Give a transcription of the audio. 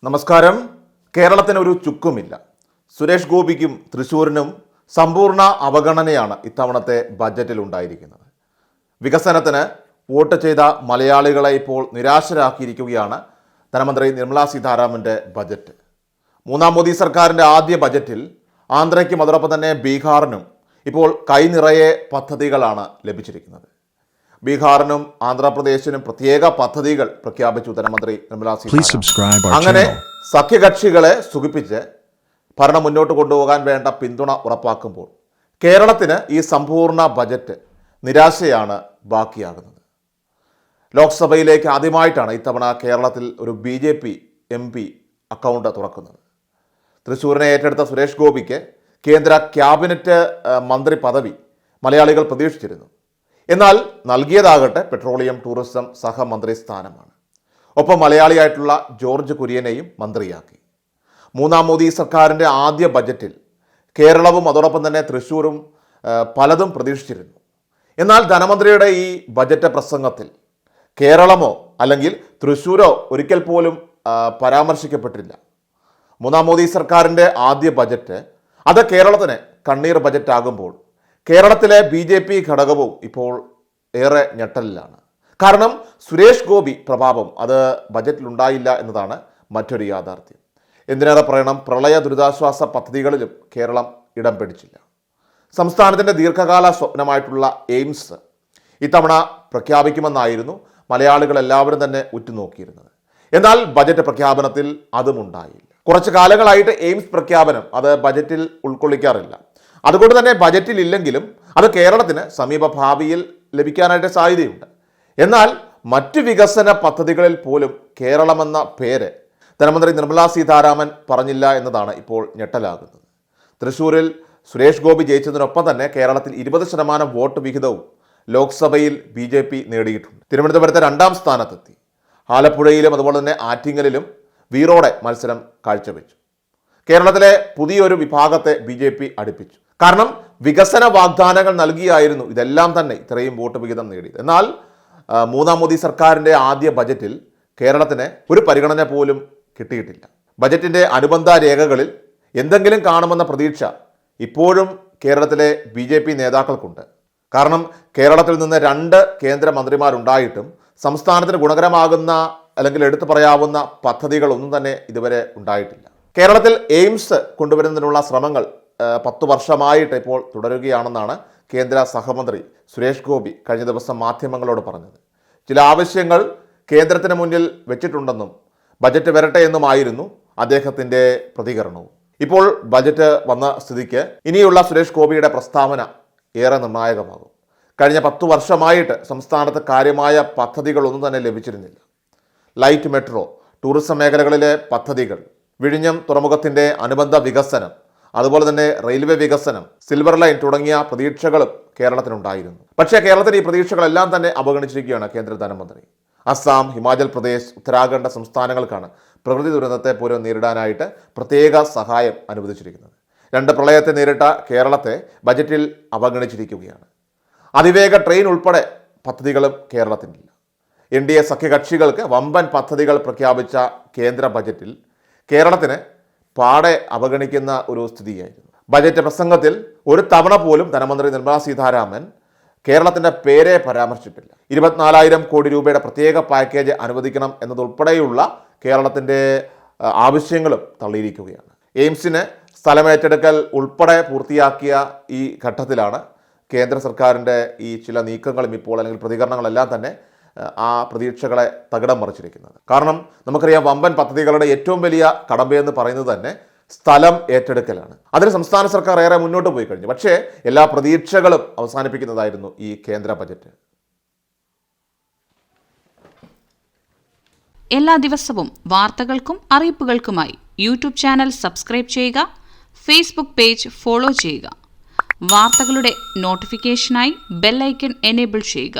നമസ്കാരം. കേരളത്തിന് ഒരു ചുക്കുമില്ല. സുരേഷ് ഗോപിക്കും തൃശ്ശൂരിനും സമ്പൂർണ്ണ അവഗണനയാണ് ഇത്തവണത്തെ ബജറ്റിൽ ഉണ്ടായിരിക്കുന്നത്. വികസനത്തിന് വോട്ട് ചെയ്ത മലയാളികളെ ഇപ്പോൾ നിരാശരാക്കിയിരിക്കുകയാണ് ധനമന്ത്രി നിർമ്മലാ സീതാരാമൻ്റെ ബജറ്റ്. മൂന്നാം മോദി സർക്കാരിൻ്റെ ആദ്യ ബജറ്റിൽ ആന്ധ്രയ്ക്കും അതോടൊപ്പം തന്നെ ബീഹാറിനും ഇപ്പോൾ കൈനിറയെ പദ്ധതികളാണ് ലഭിച്ചിരിക്കുന്നത്. ബീഹാറിനും ആന്ധ്രാപ്രദേശിനും പ്രത്യേക പദ്ധതികൾ പ്രഖ്യാപിച്ചു ധനമന്ത്രി നിർമ്മലാ സീതാരാമൻ. അങ്ങനെ സഖ്യകക്ഷികളെ സുഖിപ്പിച്ച് ഭരണം മുന്നോട്ട് കൊണ്ടുപോകാൻ വേണ്ട പിന്തുണ ഉറപ്പാക്കുമ്പോൾ കേരളത്തിന് ഈ സമ്പൂർണ്ണ ബജറ്റ് നിരാശയാണ് ബാക്കിയാകുന്നത്. ലോക്സഭയിലേക്ക് ആദ്യമായിട്ടാണ് ഇത്തവണ കേരളത്തിൽ ഒരു BJP MP അക്കൗണ്ട് തുറക്കുന്നത്. തൃശ്ശൂരിനെ ഏറ്റെടുത്ത സുരേഷ് ഗോപിക്ക് കേന്ദ്ര ക്യാബിനറ്റ് മന്ത്രി പദവി മലയാളികൾ പ്രതീക്ഷിച്ചിരുന്നു. എന്നാൽ നൽകിയതാകട്ടെ പെട്രോളിയം ടൂറിസം സഹമന്ത്രി സ്ഥാനമാണ്. ഒപ്പം മലയാളിയായിട്ടുള്ള ജോർജ് കുര്യനെയും മന്ത്രിയാക്കി. മൂന്നാം മോദി സർക്കാരിൻ്റെ ആദ്യ ബജറ്റിൽ കേരളവും അതോടൊപ്പം തന്നെ തൃശ്ശൂരും പലതും പ്രതീക്ഷിച്ചിരുന്നു. എന്നാൽ ധനമന്ത്രിയുടെ ഈ ബജറ്റ് പ്രസംഗത്തിൽ കേരളമോ അല്ലെങ്കിൽ തൃശ്ശൂരോ ഒരിക്കൽ പോലും പരാമർശിക്കപ്പെട്ടില്ല. മൂന്നാം മോദി സർക്കാരിൻ്റെ ആദ്യ ബജറ്റ് അത് കേരളത്തിന് കണ്ണീർ ബജറ്റ് ആകുമ്പോൾ കേരളത്തിലെ BJP ഘടകവും ഇപ്പോൾ ഏറെ ഞെട്ടലിലാണ്. കാരണം സുരേഷ് ഗോപി പ്രഭാവം അത് ബജറ്റിലുണ്ടായില്ല എന്നതാണ് മറ്റൊരു യാഥാർത്ഥ്യം. എന്തിനേറെ പറയണം, പ്രളയ ദുരിതാശ്വാസ പദ്ധതികളിലും കേരളം ഇടം പിടിച്ചില്ല. സംസ്ഥാനത്തിൻ്റെ ദീർഘകാല സ്വപ്നമായിട്ടുള്ള എയിംസ് ഇത്തവണ പ്രഖ്യാപിക്കുമെന്നായിരുന്നു മലയാളികൾ എല്ലാവരും തന്നെ ഉറ്റുനോക്കിയിരുന്നത്. എന്നാൽ ബജറ്റ് പ്രഖ്യാപനത്തിൽ അതും ഉണ്ടായില്ല. കുറച്ച് കാലങ്ങളായിട്ട് എയിംസ് പ്രഖ്യാപനം അത് ബജറ്റിൽ ഉൾക്കൊള്ളിക്കാറില്ല. അതുകൊണ്ട് തന്നെ ബജറ്റിൽ ഇല്ലെങ്കിലും അത് കേരളത്തിന് സമീപ ഭാവിയിൽ ലഭിക്കാനായിട്ട് സാധ്യതയുണ്ട്. എന്നാൽ മറ്റു വികസന പദ്ധതികളിൽ പോലും കേരളമെന്ന പേര് ധനമന്ത്രി നിർമ്മലാ സീതാരാമൻ പറഞ്ഞില്ല എന്നതാണ് ഇപ്പോൾ ഞെട്ടലാകുന്നത്. തൃശ്ശൂരിൽ സുരേഷ് ഗോപി ജയിച്ചതിനൊപ്പം തന്നെ കേരളത്തിൽ 20% വോട്ട് വിഹിതവും ലോക്സഭയിൽ BJP നേടിയിട്ടുണ്ട്. തിരുവനന്തപുരത്തെ 2ാം സ്ഥാനത്തെത്തി. ആലപ്പുഴയിലും അതുപോലെ തന്നെ ആറ്റിങ്ങലിലും വീറോടെ മത്സരം കാഴ്ചവെച്ചു. കേരളത്തിലെ പുതിയൊരു വിഭാഗത്തെ BJP അടുപ്പിച്ചു. കാരണം വികസന വാഗ്ദാനങ്ങൾ നൽകിയായിരുന്നു ഇതെല്ലാം തന്നെ ഇത്രയും വോട്ട് വിഹിതം നേടിയത്. എന്നാൽ മൂന്നാം മോദി സർക്കാരിൻ്റെ ആദ്യ ബജറ്റിൽ കേരളത്തിന് ഒരു പരിഗണന പോലും കിട്ടിയിട്ടില്ല. ബജറ്റിൻ്റെ അനുബന്ധ രേഖകളിൽ എന്തെങ്കിലും കാണുമെന്ന പ്രതീക്ഷ ഇപ്പോഴും കേരളത്തിലെ BJP നേതാക്കൾക്കുണ്ട്. കാരണം കേരളത്തിൽ നിന്ന് 2 കേന്ദ്രമന്ത്രിമാരുണ്ടായിട്ടും സംസ്ഥാനത്തിന് ഗുണകരമാകുന്ന അല്ലെങ്കിൽ എടുത്തു പറയാവുന്ന പദ്ധതികളൊന്നും തന്നെ ഇതുവരെ ഉണ്ടായിട്ടില്ല. കേരളത്തിൽ എയിംസ് കൊണ്ടുവരുന്നതിനുള്ള ശ്രമങ്ങൾ 10 വർഷമായിട്ട് ഇപ്പോൾ തുടരുകയാണെന്നാണ് കേന്ദ്ര സഹമന്ത്രി സുരേഷ് ഗോപി കഴിഞ്ഞ ദിവസം മാധ്യമങ്ങളോട് പറഞ്ഞത്. ചില ആവശ്യങ്ങൾ കേന്ദ്രത്തിന് മുന്നിൽ വെച്ചിട്ടുണ്ടെന്നും ബജറ്റ് വരട്ടെ എന്നുമായിരുന്നു അദ്ദേഹത്തിൻ്റെ പ്രതികരണവും. ഇപ്പോൾ ബജറ്റ് വന്ന സ്ഥിതിക്ക് ഇനിയുള്ള സുരേഷ് ഗോപിയുടെ പ്രസ്താവന ഏറെ നിർണായകമാകും. കഴിഞ്ഞ 10 വർഷമായിട്ട് സംസ്ഥാനത്ത് കാര്യമായ പദ്ധതികളൊന്നും തന്നെ ലഭിച്ചിരുന്നില്ല. ലൈറ്റ് മെട്രോ, ടൂറിസം മേഖലകളിലെ പദ്ധതികൾ, വിഴിഞ്ഞം തുറമുഖത്തിൻ്റെ അനുബന്ധ വികസനം, അതുപോലെ തന്നെ റെയിൽവേ വികസനം, സിൽവർ ലൈൻ തുടങ്ങിയ പ്രതീക്ഷകളും കേരളത്തിനുണ്ടായിരുന്നു. പക്ഷേ കേരളത്തിൽ ഈ പ്രതീക്ഷകളെല്ലാം തന്നെ അവഗണിച്ചിരിക്കുകയാണ് കേന്ദ്ര ധനമന്ത്രി. അസ്സാം, ഹിമാചൽ പ്രദേശ്, ഉത്തരാഖണ്ഡ് സംസ്ഥാനങ്ങൾക്കാണ് പ്രകൃതി ദുരന്തത്തെ പോലും നേരിടാനായിട്ട് പ്രത്യേക സഹായം അനുവദിച്ചിരിക്കുന്നത്. 2 പ്രളയത്തെ നേരിട്ട കേരളത്തെ ബജറ്റിൽ അവഗണിച്ചിരിക്കുകയാണ്. അതിവേഗ ട്രെയിൻ ഉൾപ്പെടെ പദ്ധതികളും കേരളത്തിനില്ല. NDA സഖ്യകക്ഷികൾക്ക് വമ്പൻ പദ്ധതികൾ പ്രഖ്യാപിച്ച കേന്ദ്ര ബജറ്റിൽ കേരളത്തിന് പാടെ അവഗണിക്കുന്ന ഒരു സ്ഥിതിയായിരുന്നു. ബജറ്റ് പ്രസംഗത്തിൽ ഒരു തവണ പോലും ധനമന്ത്രി നിർമ്മലാ സീതാരാമൻ കേരളത്തിൻ്റെ പേരെ പരാമർശിച്ചിട്ടില്ല. 24,000 കോടി രൂപയുടെ പ്രത്യേക പാക്കേജ് അനുവദിക്കണം എന്നതുൾപ്പെടെയുള്ള കേരളത്തിൻ്റെ ആവശ്യങ്ങളും തള്ളിയിരിക്കുകയാണ്. എയിംസിന് സ്ഥലമേറ്റെടുക്കൽ ഉൾപ്പെടെ പൂർത്തിയാക്കിയ ഈ ഘട്ടത്തിലാണ് കേന്ദ്ര സർക്കാരിൻ്റെ ഈ ചില നീക്കങ്ങളും ഇപ്പോൾ അല്ലെങ്കിൽ പ്രതികരണങ്ങളെല്ലാം തന്നെ ആ പ്രതീക്ഷകളെ തകിടം മറിച്ചിരിക്കുന്നത്. കാരണം നമുക്കറിയാം, വമ്പൻ പദ്ധതികളുടെ ഏറ്റവും വലിയ കടമ്പയെന്ന് പറയുന്നത് തന്നെ സ്ഥലം ഏറ്റെടുക്കലാണ്. അതിന് സംസ്ഥാന സർക്കാർ ഏറെ മുന്നോട്ട് പോയി കഴിഞ്ഞു. പക്ഷേ എല്ലാ പ്രതീക്ഷകളും അവസാനിപ്പിക്കുന്നതായിരുന്നു ഈ കേന്ദ്ര ബജറ്റ്. എല്ലാ ദിവസവും വാർത്തകൾക്കും അറിയിപ്പുകൾക്കുമായി യൂട്യൂബ് ചാനൽ സബ്സ്ക്രൈബ് ചെയ്യുക, ഫേസ്ബുക്ക് പേജ് ഫോളോ ചെയ്യുക. വാർത്തകളുടെ നോട്ടിഫിക്കേഷനായി ബെൽ ഐക്കൺ എനേബിൾ ചെയ്യുക.